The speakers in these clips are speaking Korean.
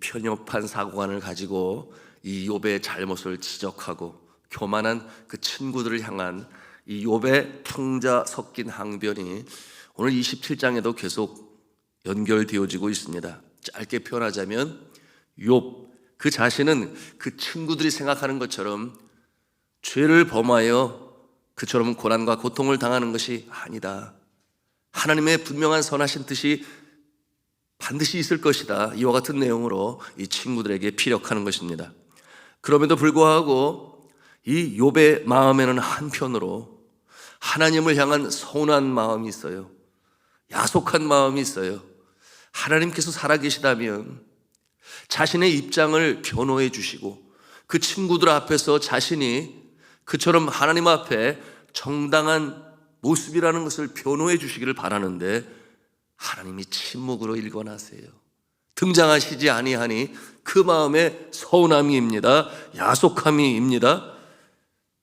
편협한 사고관을 가지고 이 욥의 잘못을 지적하고 교만한 그 친구들을 향한 이 욥의 풍자 섞인 항변이 오늘 27장에도 계속 연결되어지고 있습니다. 짧게 표현하자면 욥 그 자신은 그 친구들이 생각하는 것처럼 죄를 범하여 그처럼 고난과 고통을 당하는 것이 아니다. 하나님의 분명한 선하신 뜻이 반드시 있을 것이다. 이와 같은 내용으로 이 친구들에게 피력하는 것입니다. 그럼에도 불구하고 이 욥의 마음에는 한편으로 하나님을 향한 서운한 마음이 있어요. 야속한 마음이 있어요. 하나님께서 살아계시다면 자신의 입장을 변호해 주시고 그 친구들 앞에서 자신이 그처럼 하나님 앞에 정당한 모습이라는 것을 변호해 주시기를 바라는데 하나님이 침묵으로 일관하세요. 등장하시지 아니하니 그 마음의 서운함이입니다. 야속함이입니다.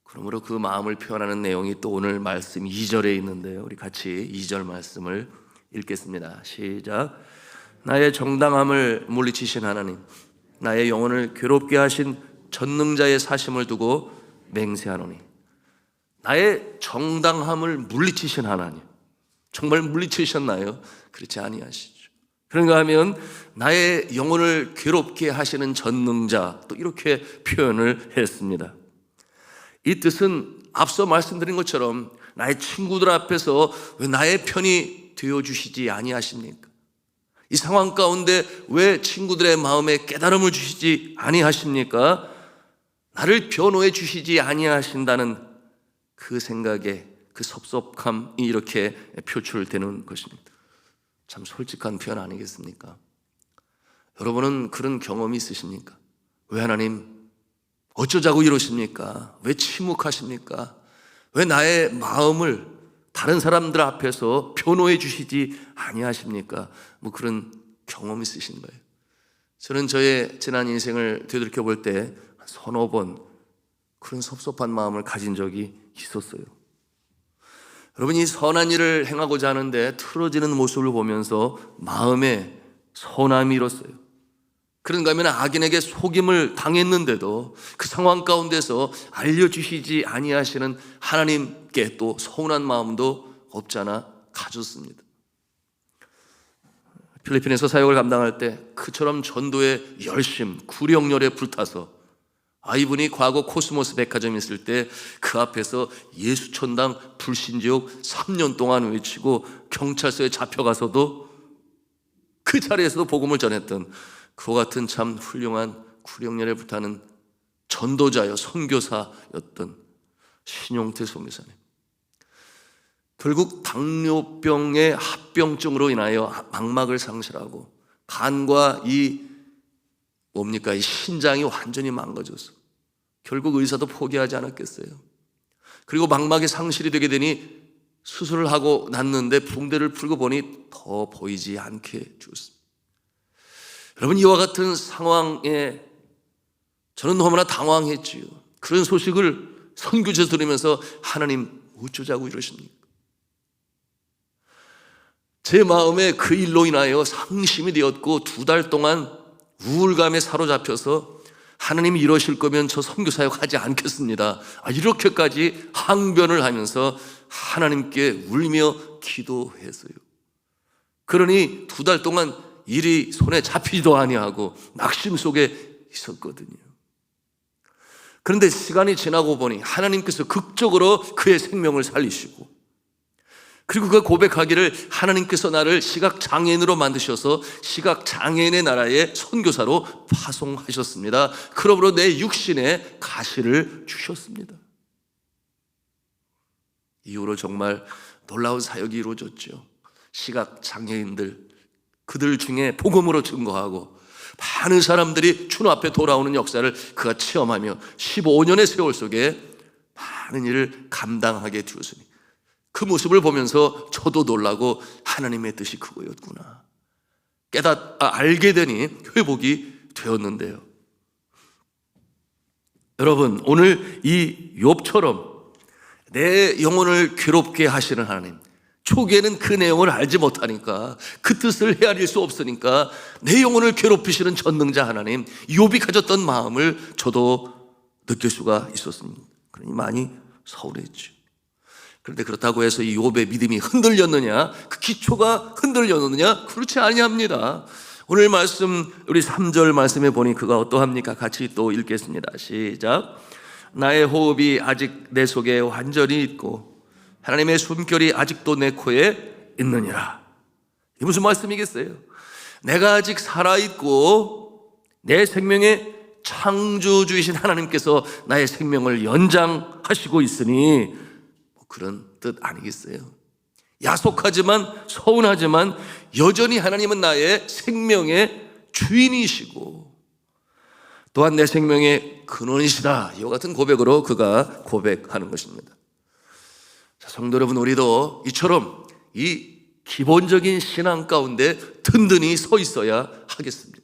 그러므로 그 마음을 표현하는 내용이 또 오늘 말씀 2절에 있는데요, 우리 같이 2절 말씀을 읽겠습니다. 시작. 나의 정당함을 물리치신 하나님, 나의 영혼을 괴롭게 하신 전능자의 사심을 두고 맹세하노니. 나의 정당함을 물리치신 하나님, 정말 물리치셨나요? 그렇지 아니하시죠. 그런가 하면 나의 영혼을 괴롭게 하시는 전능자, 또 이렇게 표현을 했습니다. 이 뜻은 앞서 말씀드린 것처럼 나의 친구들 앞에서 왜 나의 편이 되어주시지 아니하십니까? 이 상황 가운데 왜 친구들의 마음에 깨달음을 주시지 아니하십니까? 나를 변호해 주시지 아니하신다는 그 생각에 그 섭섭함이 이렇게 표출되는 것입니다. 참 솔직한 표현 아니겠습니까? 여러분은 그런 경험이 있으십니까? 왜 하나님 어쩌자고 이러십니까? 왜 침묵하십니까? 왜 나의 마음을 다른 사람들 앞에서 변호해 주시지 아니하십니까? 뭐 그런 경험이 있으신 거예요. 저는 저의 지난 인생을 되돌이켜 볼 때 서너 번 그런 섭섭한 마음을 가진 적이 있었어요. 여러분이 선한 일을 행하고자 하는데 틀어지는 모습을 보면서 마음에 서운함이 일었어요. 그런가 하면 악인에게 속임을 당했는데도 그 상황 가운데서 알려주시지 아니하시는 하나님께 또 서운한 마음도 없잖아 가졌습니다. 필리핀에서 사역을 감당할 때 그처럼 전도의 열심, 구령열에 불타서 이분이 과거 코스모스 백화점에 있을 때 그 앞에서 예수천당 불신지옥 3년 동안 외치고 경찰서에 잡혀가서도 그 자리에서도 복음을 전했던 그와 같은 참 훌륭한 구령열에 불타는 전도자여 선교사였던 신용태 선교사님, 결국 당뇨병의 합병증으로 인하여 망막을 상실하고 간과 이 신장이 완전히 망가졌어. 결국 의사도 포기하지 않았겠어요. 그리고 망막이 상실이 되게 되니 수술을 하고 났는데 붕대를 풀고 보니 더 보이지 않게 죽었습니다. 여러분, 이와 같은 상황에 저는 너무나 당황했지요. 그런 소식을 선교지에서 들으면서 하나님 어쩌자고 이러십니까? 제 마음에 그 일로 인하여 상심이 되었고 2달 동안 우울감에 사로잡혀서 하나님이 이러실 거면 저 선교사역 하지 않겠습니다, 이렇게까지 항변을 하면서 하나님께 울며 기도했어요. 그러니 2달 동안 일이 손에 잡히지도 아니하고 낙심 속에 있었거든요. 그런데 시간이 지나고 보니 하나님께서 극적으로 그의 생명을 살리시고, 그리고 그 고백하기를 하나님께서 나를 시각장애인으로 만드셔서 시각장애인의 나라의 선교사로 파송하셨습니다. 그러므로 내 육신에 가시를 주셨습니다. 이후로 정말 놀라운 사역이 이루어졌죠. 시각장애인들, 그들 중에 복음으로 증거하고 많은 사람들이 주님 앞에 돌아오는 역사를 그가 체험하며 15년의 세월 속에 많은 일을 감당하게 되었으니 그 모습을 보면서 저도 놀라고 하나님의 뜻이 그거였구나 알게 되니 회복이 되었는데요. 여러분, 오늘 이 욥처럼 내 영혼을 괴롭게 하시는 하나님, 초기에는 그 내용을 알지 못하니까, 그 뜻을 헤아릴 수 없으니까 내 영혼을 괴롭히시는 전능자 하나님, 욥이 가졌던 마음을 저도 느낄 수가 있었습니다. 그러니 많이 서운했죠. 그런데 그렇다고 해서 이 욥의 믿음이 흔들렸느냐, 그 기초가 흔들렸느냐? 그렇지 아니합니다. 오늘 말씀, 우리 3절 말씀에 보니 그가 어떠합니까? 같이 또 읽겠습니다. 시작. 나의 호흡이 아직 내 속에 완전히 있고 하나님의 숨결이 아직도 내 코에 있느니라. 이게 무슨 말씀이겠어요? 내가 아직 살아있고 내 생명의 창조주이신 하나님께서 나의 생명을 연장하시고 있으니 뭐 그런 뜻 아니겠어요? 야속하지만 서운하지만 여전히 하나님은 나의 생명의 주인이시고 또한 내 생명의 근원이시다. 이와 같은 고백으로 그가 고백하는 것입니다. 자, 성도 여러분, 우리도 이처럼 이 기본적인 신앙 가운데 든든히 서 있어야 하겠습니다.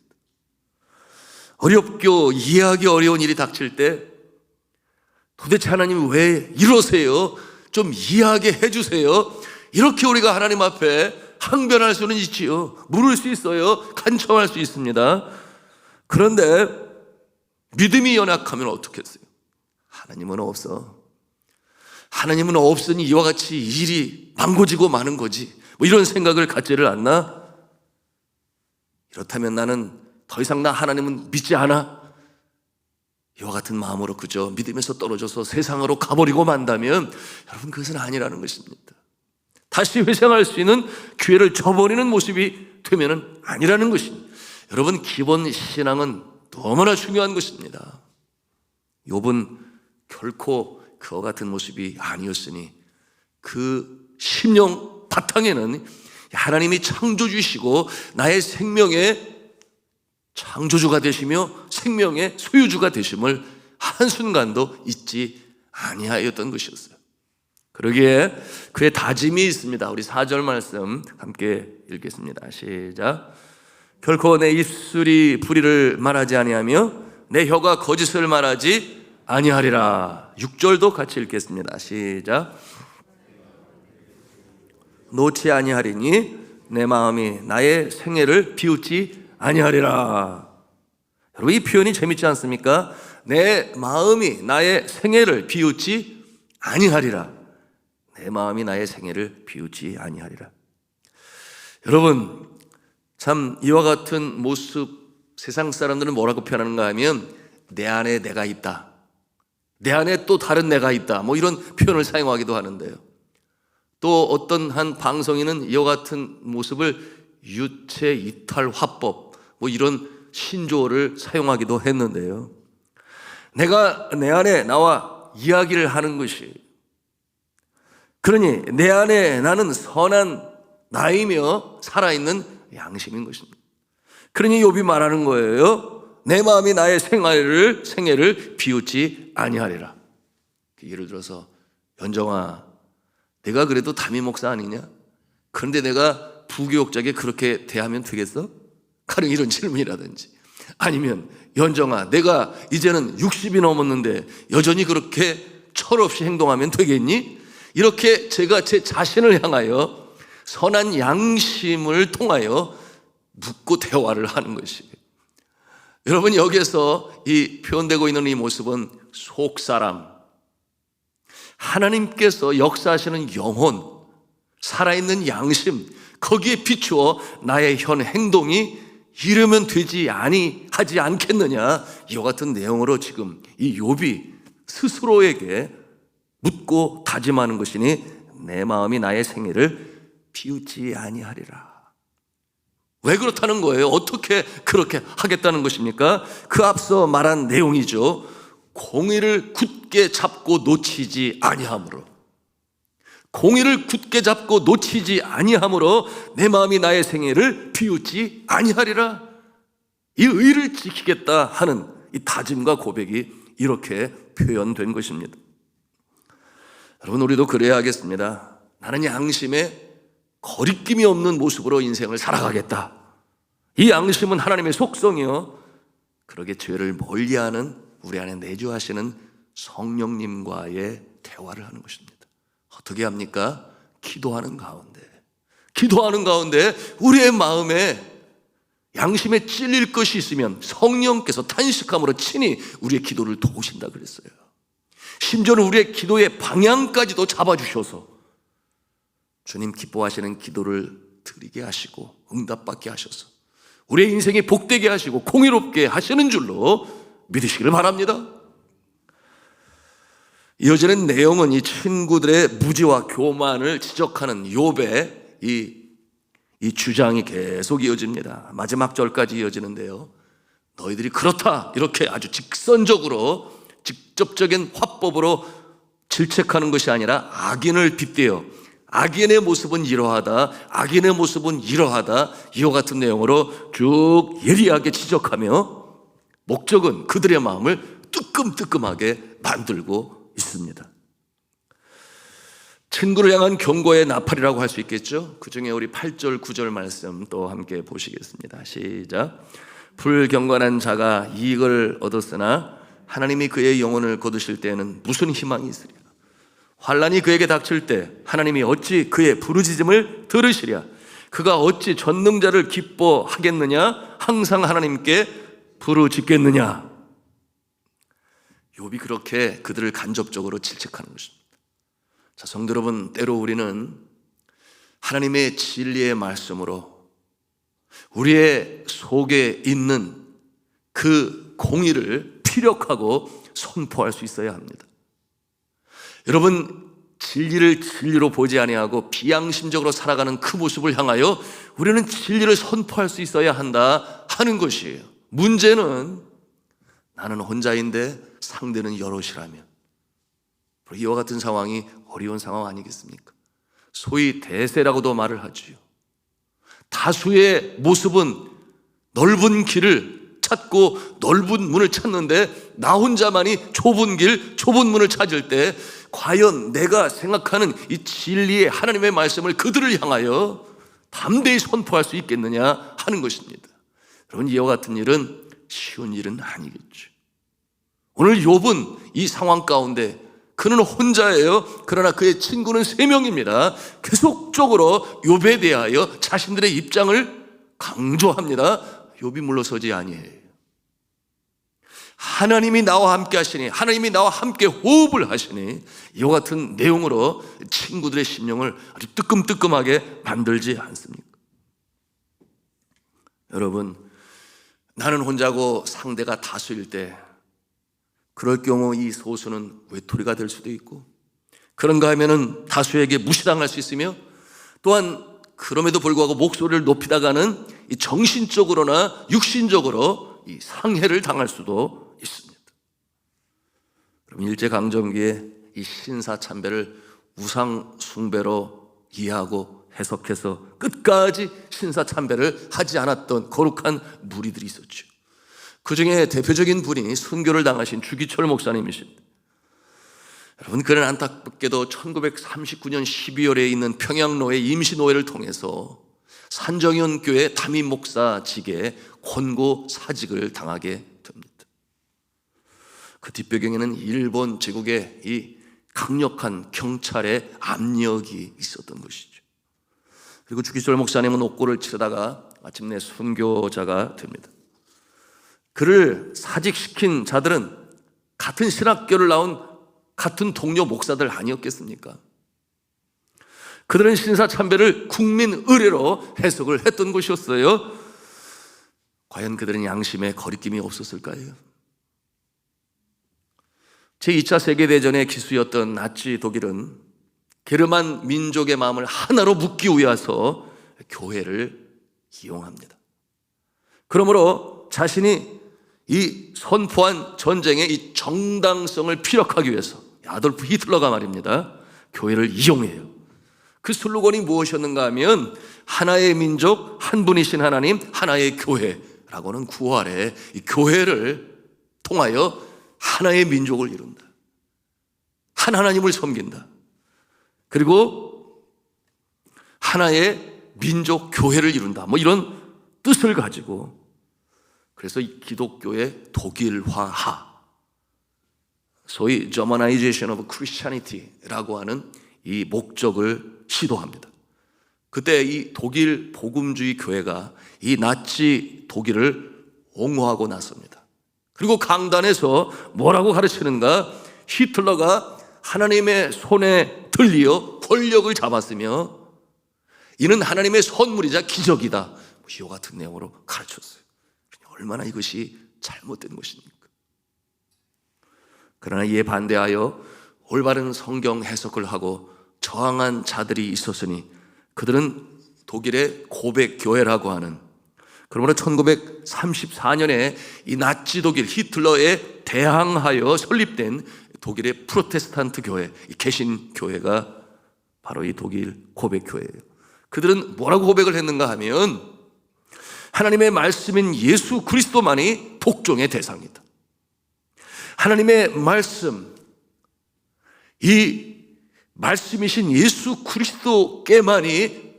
어렵고 이해하기 어려운 일이 닥칠 때 도대체 하나님 왜 이러세요? 좀 이해하게 해주세요. 이렇게 우리가 하나님 앞에 항변할 수는 있지요. 물을 수 있어요. 간청할 수 있습니다. 그런데 믿음이 연약하면 어떻겠어요? 하나님은 없어. 하나님은 없으니 이와 같이 일이 망고지고 마는 거지. 뭐 이런 생각을 갖지를 않나? 이렇다면 나는 더 이상 나 하나님은 믿지 않아. 이와 같은 마음으로 그저 믿음에서 떨어져서 세상으로 가버리고 만다면 여러분, 그것은 아니라는 것입니다. 다시 회생할 수 있는 기회를 저버리는 모습이 되면은 아니라는 것입니다. 여러분, 기본 신앙은 너무나 중요한 것입니다. 욥은 결코 그와 같은 모습이 아니었으니 그 심령 바탕에는 하나님이 창조주시고 나의 생명의 창조주가 되시며 생명의 소유주가 되심을 한순간도 잊지 아니하였던 것이었어요. 그러기에 그의 다짐이 있습니다. 우리 4절 말씀 함께 읽겠습니다. 시작. 결코 내 입술이 불의를 말하지 아니하며 내 혀가 거짓을 말하지 아니하리라. 6절도 같이 읽겠습니다. 시작. 놓지 아니하리니 내 마음이 나의 생애를 비웃지 아니하리라. 여러분, 이 표현이 재밌지 않습니까? 내 마음이 나의 생애를 비웃지 아니하리라. 내 마음이 나의 생애를 비웃지 아니하리라. 여러분, 참 이와 같은 모습 세상 사람들은 뭐라고 표현하는가 하면 내 안에 내가 있다, 내 안에 또 다른 내가 있다, 뭐 이런 표현을 사용하기도 하는데요. 또 어떤 한 방송인은 이와 같은 모습을 유체 이탈 화법, 뭐 이런 신조어를 사용하기도 했는데요. 내가 내 안에 나와 이야기를 하는 것이, 그러니 내 안에 나는 선한 나이며 살아있는 양심인 것입니다. 그러니 욥이 말하는 거예요. 내 마음이 나의 생애를 비웃지 아니하리라. 예를 들어서, 연정아, 내가 그래도 담임 목사 아니냐? 그런데 내가 부교육자에게 그렇게 대하면 되겠어? 가령 이런 질문이라든지, 아니면 연정아, 내가 이제는 60이 넘었는데 여전히 그렇게 철없이 행동하면 되겠니? 이렇게 제가 제 자신을 향하여 선한 양심을 통하여 묻고 대화를 하는 것이에요. 여러분, 여기에서 이 표현되고 있는 이 모습은 속사람, 하나님께서 역사하시는 영혼, 살아있는 양심, 거기에 비추어 나의 현 행동이 이러면 되지 하지 않겠느냐, 이와 같은 내용으로 지금 이 욥이 스스로에게 묻고 다짐하는 것이니 내 마음이 나의 생애를 비웃지 아니하리라. 왜 그렇다는 거예요? 어떻게 그렇게 하겠다는 것입니까? 그 앞서 말한 내용이죠. 공의를 굳게 잡고 놓치지 아니함으로, 공의를 굳게 잡고 놓치지 아니함으로 내 마음이 나의 생애를 비웃지 아니하리라. 이 의를 지키겠다 하는 이 다짐과 고백이 이렇게 표현된 것입니다. 여러분, 우리도 그래야 하겠습니다. 나는 양심에 거리낌이 없는 모습으로 인생을 살아가겠다. 이 양심은 하나님의 속성이요, 그러게 죄를 멀리하는 우리 안에 내주하시는 성령님과의 대화를 하는 것입니다. 어떻게 합니까? 기도하는 가운데 우리의 마음에 양심에 찔릴 것이 있으면 성령께서 탄식함으로 친히 우리의 기도를 도우신다 그랬어요. 심지어는 우리의 기도의 방향까지도 잡아주셔서 주님 기뻐하시는 기도를 드리게 하시고 응답받게 하셔서 우리의 인생이 복되게 하시고 공의롭게 하시는 줄로 믿으시기를 바랍니다. 이어지는 내용은 이 친구들의 무지와 교만을 지적하는 욥의 이 주장이 계속 이어집니다. 마지막 절까지 이어지는데요, 너희들이 그렇다 이렇게 아주 직선적으로 직접적인 화법으로 질책하는 것이 아니라 악인을 빗대어 악인의 모습은 이러하다, 악인의 모습은 이러하다, 이와 같은 내용으로 쭉 예리하게 지적하며 목적은 그들의 마음을 뜨끔뜨끔하게 만들고 있습니다. 친구를 향한 경고의 나팔이라고 할 수 있겠죠. 그 중에 우리 8절 9절 말씀 또 함께 보시겠습니다. 시작. 불경건한 자가 이익을 얻었으나 하나님이 그의 영혼을 거두실 때에는 무슨 희망이 있으리까? 환난이 그에게 닥칠 때 하나님이 어찌 그의 부르짖음을 들으시랴? 그가 어찌 전능자를 기뻐하겠느냐? 항상 하나님께 부르짖겠느냐? 욥이 그렇게 그들을 간접적으로 질책하는 것입니다. 자, 성도 여러분, 때로 우리는 하나님의 진리의 말씀으로 우리의 속에 있는 그 공의를 피력하고 선포할 수 있어야 합니다. 여러분, 진리를 진리로 보지 아니하고 비양심적으로 살아가는 그 모습을 향하여 우리는 진리를 선포할 수 있어야 한다 하는 것이에요. 문제는 나는 혼자인데 상대는 여럿이라면 이와 같은 상황이 어려운 상황 아니겠습니까? 소위 대세라고도 말을 하지요. 다수의 모습은 넓은 길을 찾고 넓은 문을 찾는데 나 혼자만이 좁은 길, 좁은 문을 찾을 때 과연 내가 생각하는 이 진리의 하나님의 말씀을 그들을 향하여 담대히 선포할 수 있겠느냐 하는 것입니다. 여러분, 이와 같은 일은 쉬운 일은 아니겠죠. 오늘 욥은 이 상황 가운데 그는 혼자예요. 그러나 그의 친구는 3명입니다. 계속적으로 욥에 대하여 자신들의 입장을 강조합니다. 욥이 물러서지 아니해요. 하나님이 나와 함께 하시니, 하나님이 나와 함께 호흡을 하시니, 이와 같은 내용으로 친구들의 심령을 아주 뜨끔뜨끔하게 만들지 않습니까? 여러분, 나는 혼자고 상대가 다수일 때 그럴 경우 이 소수는 외톨이가 될 수도 있고, 그런가 하면은 다수에게 무시당할 수 있으며, 또한 그럼에도 불구하고 목소리를 높이다가는 이 정신적으로나 육신적으로 이 상해를 당할 수도 있습니다. 그럼 일제강점기에 이 신사참배를 우상숭배로 이해하고 해석해서 끝까지 신사참배를 하지 않았던 거룩한 무리들이 있었죠. 그 중에 대표적인 분이 순교를 당하신 주기철 목사님이십니다. 여러분, 그는 안타깝게도 1939년 12월에 있는 평양노회 임시노회를 통해서 산정현 교회 담임 목사직에 권고 사직을 당하게 됩니다. 그 뒷배경에는 일본 제국의 이 강력한 경찰의 압력이 있었던 것이죠. 그리고 주기철 목사님은 옥고를 치르다가 마침내 순교자가 됩니다. 그를 사직시킨 자들은 같은 신학교를 나온 같은 동료 목사들 아니었겠습니까? 그들은 신사참배를 국민 의례로 해석을 했던 것이었어요. 과연 그들은 양심에 거리낌이 없었을까요? 제2차 세계대전의 기수였던 나치 독일은 게르만 민족의 마음을 하나로 묶기 위해서 교회를 이용합니다. 그러므로 자신이 이 선포한 전쟁의 이 정당성을 피력하기 위해서 아돌프 히틀러가 말입니다, 교회를 이용해요. 그 슬로건이 무엇이었는가 하면 하나의 민족, 한 분이신 하나님, 하나의 교회라고는 구할에 이 교회를 통하여 하나의 민족을 이룬다, 한 하나님을 섬긴다, 그리고 하나의 민족 교회를 이룬다, 뭐 이런 뜻을 가지고, 그래서 이 기독교의 독일화하, 소위 Germanization of Christianity라고 하는 이 목적을 시도합니다. 그때 이 독일 복음주의 교회가 이 나치 독일을 옹호하고 나섭니다. 그리고 강단에서 뭐라고 가르치는가? 히틀러가 하나님의 손에 들리어 권력을 잡았으며 이는 하나님의 선물이자 기적이다, 이와 같은 내용으로 가르쳤어요. 얼마나 이것이 잘못된 것입니까? 그러나 이에 반대하여 올바른 성경 해석을 하고 저항한 자들이 있었으니 그들은 독일의 고백교회라고 하는, 그러므로 1934년에 이 나치 독일 히틀러에 대항하여 설립된 독일의 프로테스탄트 교회, 이 개신교회가 바로 이 독일 고백교회예요. 그들은 뭐라고 고백을 했는가 하면 하나님의 말씀인 예수 그리스도만이 복종의 대상이다. 하나님의 말씀, 이 말씀이신 예수 그리스도께만이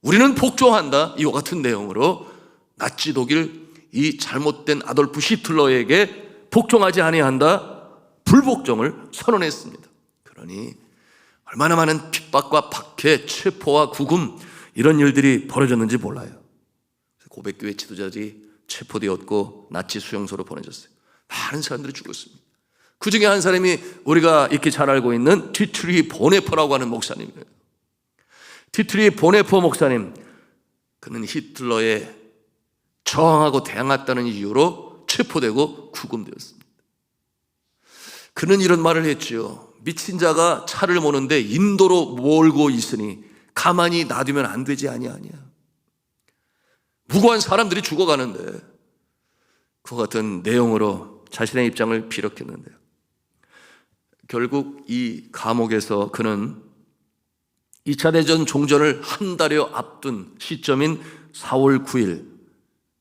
우리는 복종한다, 이와 같은 내용으로 나치 독일 이 잘못된 아돌프 히틀러에게 복종하지 아니한다, 불복종을 선언했습니다. 그러니 얼마나 많은 핍박과 박해, 체포와 구금, 이런 일들이 벌어졌는지 몰라요. 고백교회 지도자들이 체포되었고 나치 수용소로 보내졌어요. 많은 사람들이 죽었습니다. 그 중에 한 사람이 우리가 익히 잘 알고 있는 디트리 보네퍼라고 하는 목사님이에요. 디트리 보네퍼 목사님, 그는 히틀러에 저항하고 대항했다는 이유로 체포되고 구금되었습니다. 그는 이런 말을 했지요. 미친 자가 차를 모는데 인도로 몰고 있으니 가만히 놔두면 안 되지 아니하냐. 무고한 사람들이 죽어가는데, 그와 같은 내용으로 자신의 입장을 비력했는데요. 결국 이 감옥에서 그는 2차 대전 종전을 한 달여 앞둔 시점인 4월 9일,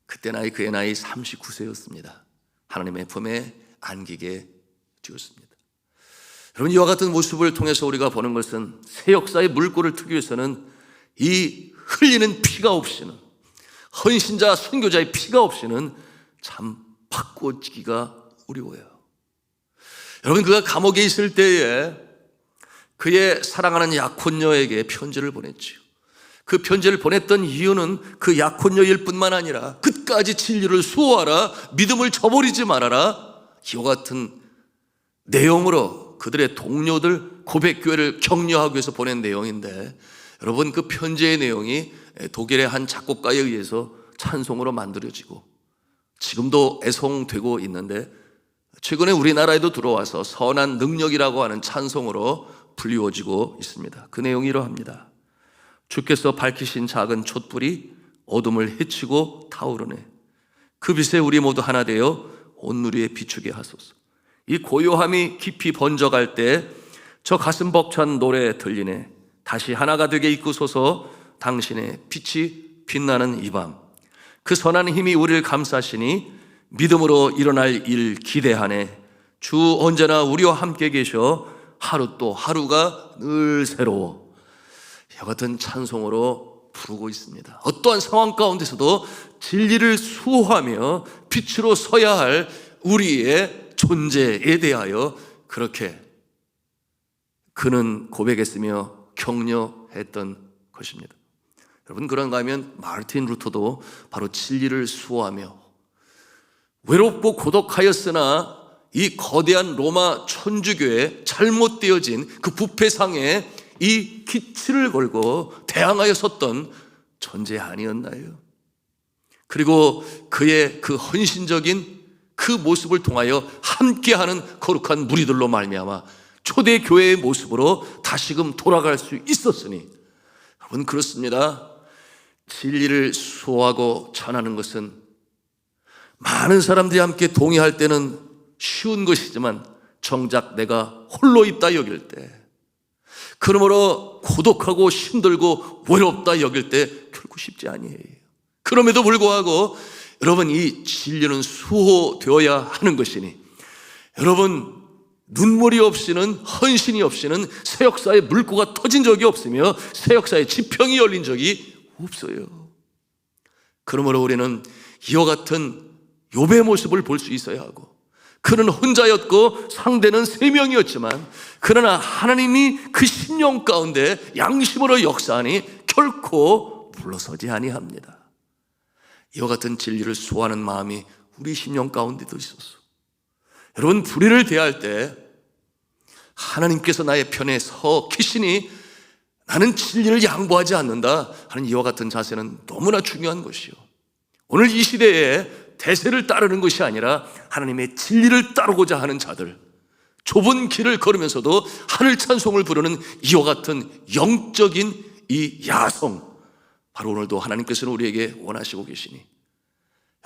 그때 그의 나이 39세였습니다. 하나님의 품에 안기게 되었습니다. 여러분, 이와 같은 모습을 통해서 우리가 보는 것은 새 역사의 물꼬를 트기 위해서는 이 흘리는 피가 없이는, 헌신자 선교자의 피가 없이는 참 바꿔지기가 어려워요. 여러분, 그가 감옥에 있을 때에 그의 사랑하는 약혼녀에게 편지를 보냈지요. 그 편지를 보냈던 이유는 그 약혼녀일 뿐만 아니라 끝까지 진리를 수호하라, 믿음을 저버리지 말아라, 이와 같은 내용으로 그들의 동료들, 고백교회를 격려하기 위해서 보낸 내용인데, 여러분, 그 편지의 내용이 독일의 한 작곡가에 의해서 찬송으로 만들어지고 지금도 애송되고 있는데, 최근에 우리나라에도 들어와서 선한 능력이라고 하는 찬송으로 불리워지고 있습니다. 그 내용이 이러합니다. 주께서 밝히신 작은 촛불이 어둠을 헤치고 타오르네. 그 빛에 우리 모두 하나 되어 온누리에 비추게 하소서. 이 고요함이 깊이 번져갈 때 저 가슴 벅찬 노래 들리네. 다시 하나가 되게 이끄소서. 당신의 빛이 빛나는 이 밤, 그 선한 힘이 우리를 감싸시니 믿음으로 일어날 일 기대하네. 주 언제나 우리와 함께 계셔. 하루 또 하루가 늘 새로워. 이와 같은 찬송으로 부르고 있습니다. 어떠한 상황 가운데서도 진리를 수호하며 빛으로 서야 할 우리의 존재에 대하여 그렇게 그는 고백했으며 격려했던 것입니다. 여러분, 그런가 하면 마르틴 루터도 바로 진리를 수호하며 외롭고 고독하였으나 이 거대한 로마 천주교에 잘못되어진 그 부패상에 이 기치를 걸고 대항하여 섰던 존재 아니었나요? 그리고 그의 그 헌신적인 그 모습을 통하여 함께하는 거룩한 무리들로 말미암아 초대교회의 모습으로 다시금 돌아갈 수 있었으니, 여러분, 그렇습니다. 진리를 수호하고 전하는 것은 많은 사람들이 함께 동의할 때는 쉬운 것이지만 정작 내가 홀로 있다 여길 때, 그러므로 고독하고 힘들고 외롭다 여길 때 결코 쉽지 아니에요. 그럼에도 불구하고 여러분, 이 진리는 수호되어야 하는 것이니, 여러분, 눈물이 없이는, 헌신이 없이는 새 역사의 물꼬가 터진 적이 없으며 새 역사의 지평이 열린 적이 없어요. 그러므로 우리는 이와 같은 욥의 모습을 볼 수 있어야 하고, 그는 혼자였고 상대는 3명이었지만 그러나 하나님이 그 심령 가운데 양심으로 역사하니 결코 물러서지 아니합니다. 이와 같은 진리를 수호하는 마음이 우리 심령 가운데도 있었어. 여러분, 불의를 대할 때 하나님께서 나의 편에 서 계시니 나는 진리를 양보하지 않는다 하는 이와 같은 자세는 너무나 중요한 것이요, 오늘 이 시대에 대세를 따르는 것이 아니라 하나님의 진리를 따르고자 하는 자들, 좁은 길을 걸으면서도 하늘 찬송을 부르는 이와 같은 영적인 이 야성, 바로 오늘도 하나님께서는 우리에게 원하시고 계시니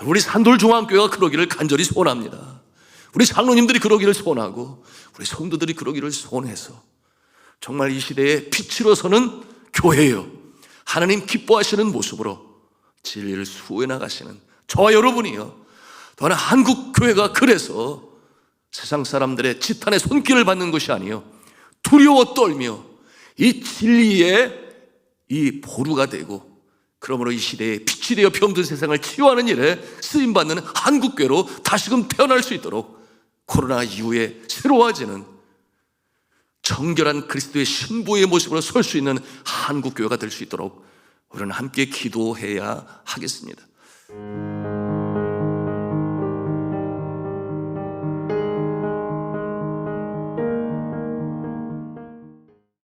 우리 산돌중앙교회가 그러기를 간절히 소원합니다. 우리 장로님들이 그러기를 소원하고 우리 성도들이 그러기를 소원해서 정말 이 시대에 빛으로 서는 교회요, 하나님 기뻐하시는 모습으로 진리를 수호해 나가시는 저와 여러분이요, 또한 한국교회가 그래서 세상 사람들의 지탄의 손길을 받는 것이 아니요, 두려워 떨며 이 진리의 이 보루가 되고 그러므로 이 시대에 빛이 되어 병든 세상을 치유하는 일에 쓰임받는 한국교회로 다시금 태어날 수 있도록 코로나 이후에 새로워지는 정결한 그리스도의 신부의 모습으로 설 수 있는 한국교회가 될 수 있도록 우리는 함께 기도해야 하겠습니다.